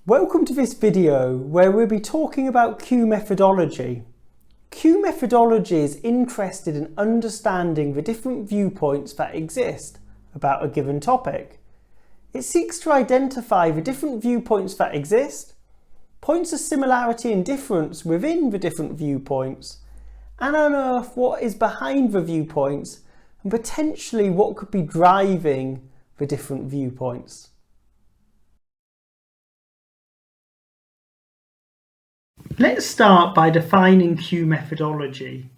Welcome to this video where we'll be talking about Q methodology. Q methodology is interested in understanding the different viewpoints that exist about a given topic. It seeks to identify the different viewpoints that exist, points of similarity and difference within the different viewpoints, and unearth what is behind the viewpoints and potentially what could be driving the different viewpoints. Let's start by defining Q methodology.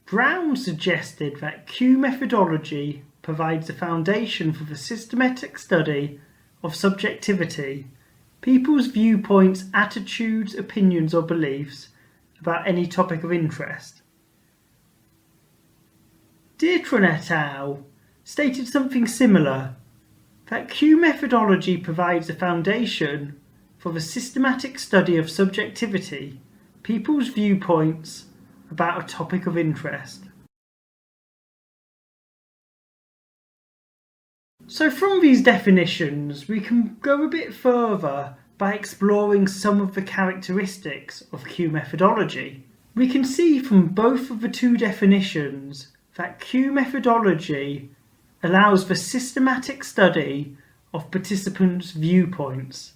Brown suggested that Q methodology provides a foundation for the systematic study of subjectivity, people's viewpoints, attitudes, opinions or beliefs about any topic of interest. Dietrich et al. Stated something similar, that Q methodology provides a foundation for the systematic study of subjectivity, people's viewpoints about a topic of interest. So from these definitions, we can go a bit further by exploring some of the characteristics of Q methodology. We can see from both of the two definitions that Q methodology allows the systematic study of participants' viewpoints.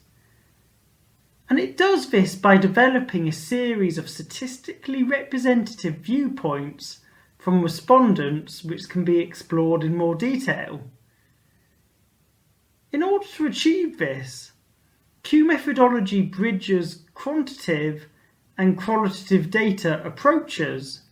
And it does this by developing a series of statistically representative viewpoints from respondents which can be explored in more detail. In order to achieve this, Q methodology bridges quantitative and qualitative data approaches,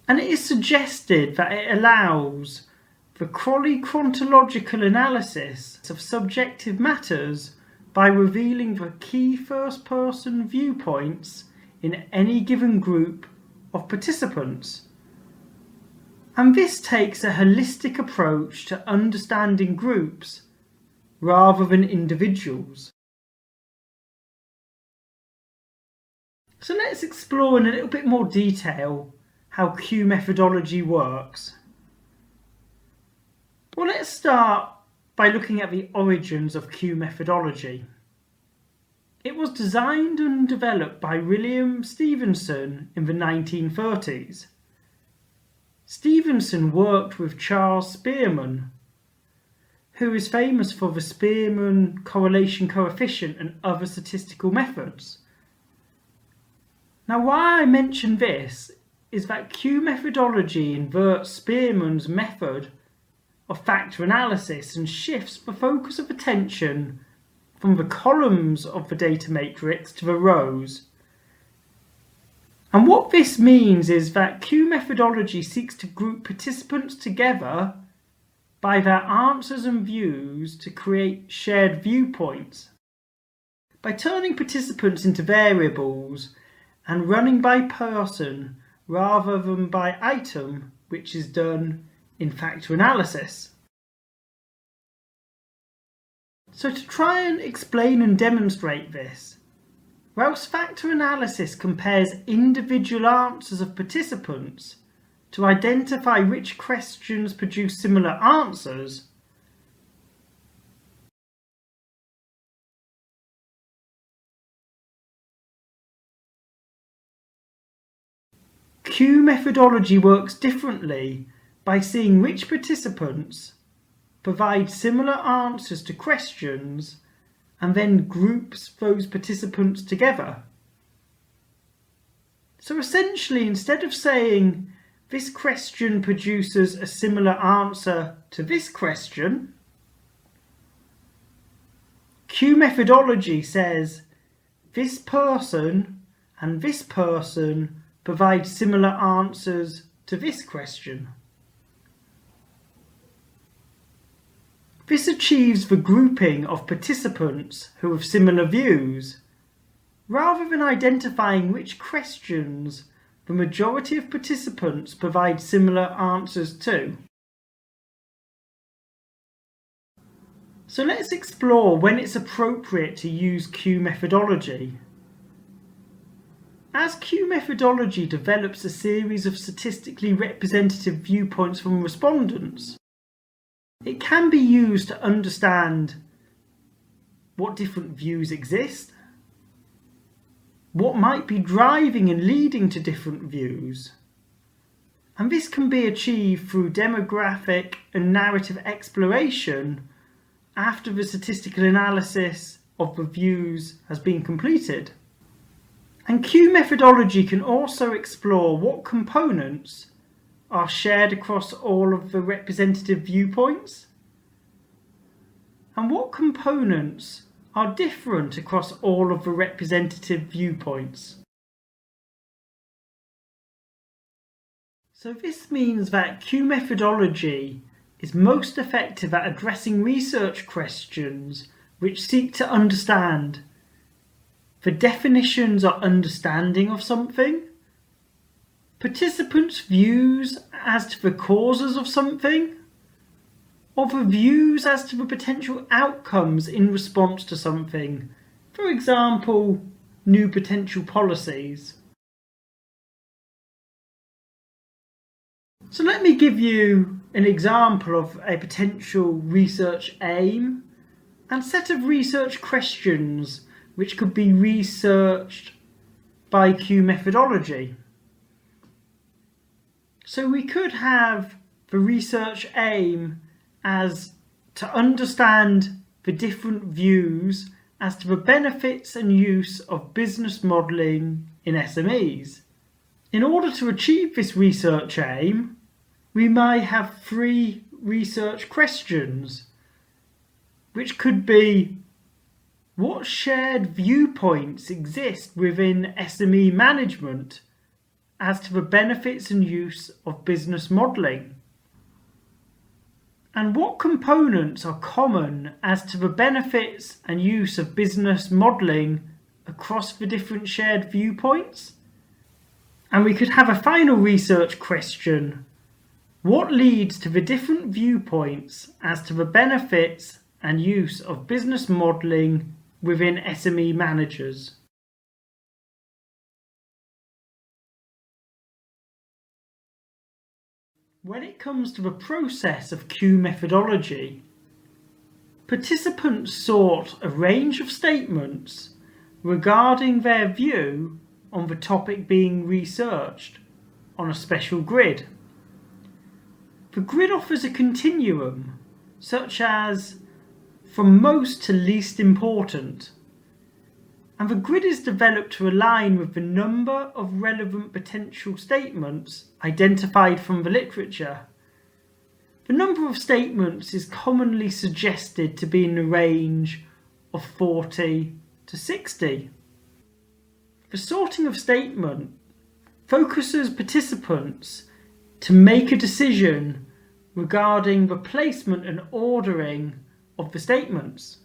and it is suggested that it allows the chronological analysis of subjective matters by revealing the key first-person viewpoints in any given group of participants. And this takes a holistic approach to understanding groups rather than individuals. So let's explore in a little bit more detail how Q methodology works. Well, let's start by looking at the origins of Q methodology. It was designed and developed by William Stephenson in the 1930s. Stephenson worked with Charles Spearman, who is famous for the Spearman correlation coefficient and other statistical methods. Now, why I mention this is that Q methodology inverts Spearman's method of factor analysis and shifts the focus of attention from the columns of the data matrix to the rows. And what this means is that Q methodology seeks to group participants together by their answers and views to create shared viewpoints. By turning participants into variables and running by person rather than by item, which is done in factor analysis. So to try and explain and demonstrate this, whilst factor analysis compares individual answers of participants to identify which questions produce similar answers, Q methodology works differently by seeing which participants provide similar answers to questions and then groups those participants together. So essentially, instead of saying this question produces a similar answer to this question, Q methodology says this person and this person provide similar answers to this question. This achieves the grouping of participants who have similar views, rather than identifying which questions the majority of participants provide similar answers to. So let's explore when it's appropriate to use Q methodology. As Q methodology develops a series of statistically representative viewpoints from respondents, it can be used to understand what different views exist, what might be driving and leading to different views. And this can be achieved through demographic and narrative exploration after the statistical analysis of the views has been completed. And Q methodology can also explore what components are shared across all of the representative viewpoints, and what components are different across all of the representative viewpoints. So this means that Q methodology is most effective at addressing research questions which seek to understand the definitions or understanding of something, participants' views as to the causes of something, or the views as to the potential outcomes in response to something, for example, new potential policies. So let me give you an example of a potential research aim and set of research questions which could be researched by Q methodology. So we could have the research aim as to understand the different views as to the benefits and use of business modelling in SMEs. In order to achieve this research aim, we may have 3 research questions, which could be: what shared viewpoints exist within SME management as to the benefits and use of business modelling? And what components are common as to the benefits and use of business modelling across the different shared viewpoints? And we could have a final research question: what leads to the different viewpoints as to the benefits and use of business modelling within SME managers? When it comes to the process of Q methodology, participants sought a range of statements regarding their view on the topic being researched on a special grid. The grid offers a continuum, such as from most to least important, and the grid is developed to align with the number of relevant potential statements identified from the literature. The number of statements is commonly suggested to be in the range of 40 to 60. The sorting of statement focuses participants to make a decision regarding the placement and ordering of the statements.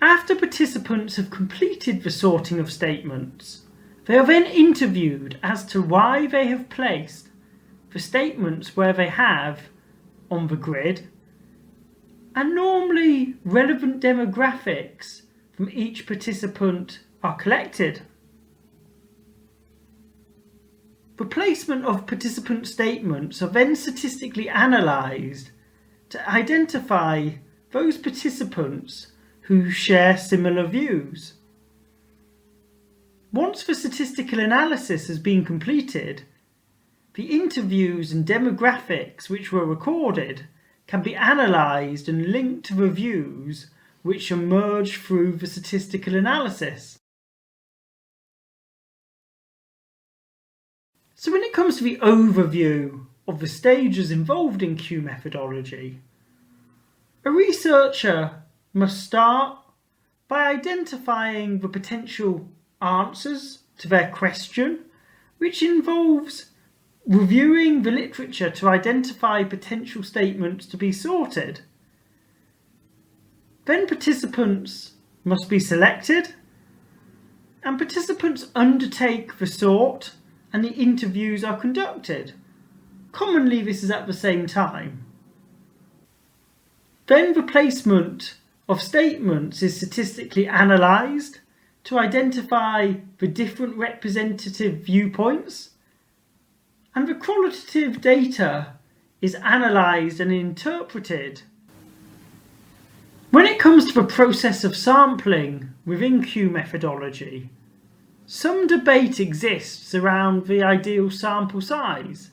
After participants have completed the sorting of statements, they are then interviewed as to why they have placed the statements where they have on the grid, and normally relevant demographics from each participant are collected. The placement of participant statements are then statistically analysed to identify those participants who share similar views. Once the statistical analysis has been completed, the interviews and demographics which were recorded can be analysed and linked to the views which emerge through the statistical analysis. So when it comes to the overview of the stages involved in Q methodology, a researcher must start by identifying the potential answers to their question, which involves reviewing the literature to identify potential statements to be sorted. Then participants must be selected, and participants undertake the sort and the interviews are conducted. Commonly this is at the same time. Then the placement of statements is statistically analysed to identify the different representative viewpoints, and the qualitative data is analysed and interpreted it comes to the process of sampling within Q methodology, some debate exists around the ideal sample size.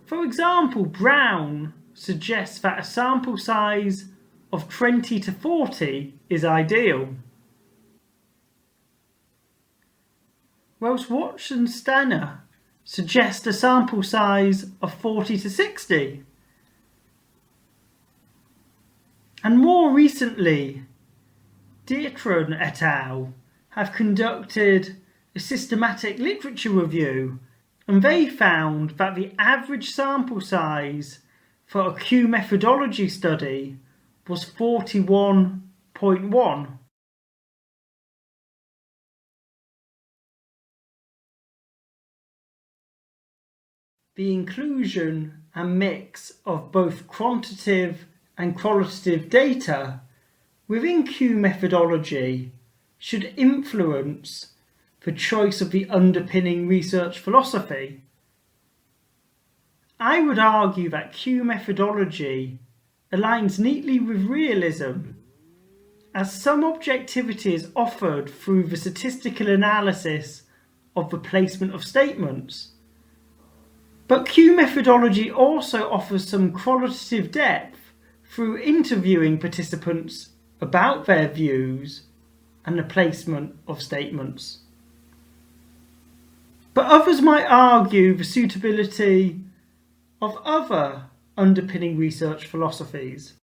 For example, Brown suggests that a sample size of 20 to 40 is ideal, whilst Watts and Stenner suggest a sample size of 40 to 60. And more recently, Dietrich et al. Have conducted a systematic literature review, and they found that the average sample size for a Q methodology study was 41.1. The inclusion and mix of both quantitative and qualitative data within Q methodology should influence the choice of the underpinning research philosophy. I would argue that Q methodology aligns neatly with realism, as some objectivity is offered through the statistical analysis of the placement of statements. But Q methodology also offers some qualitative depth through interviewing participants about their views and the placement of statements. But others might argue the suitability of other underpinning research philosophies.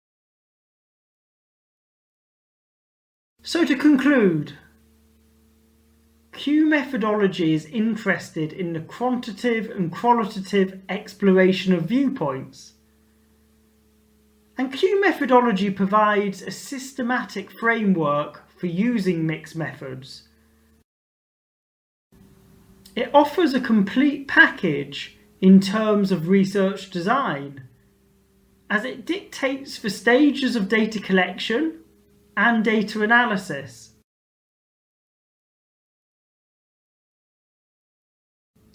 So to conclude, Q methodology is interested in the quantitative and qualitative exploration of viewpoints. And Q methodology provides a systematic framework for using mixed methods. It offers a complete package in terms of research design, as it dictates the stages of data collection and data analysis.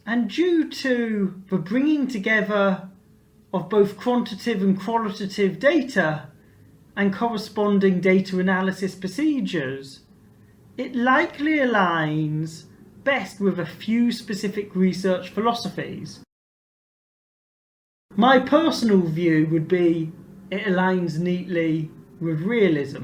And due to the bringing together of both quantitative and qualitative data and corresponding data analysis procedures, it likely aligns best with a few specific research philosophies. My personal view would be it aligns neatly with realism.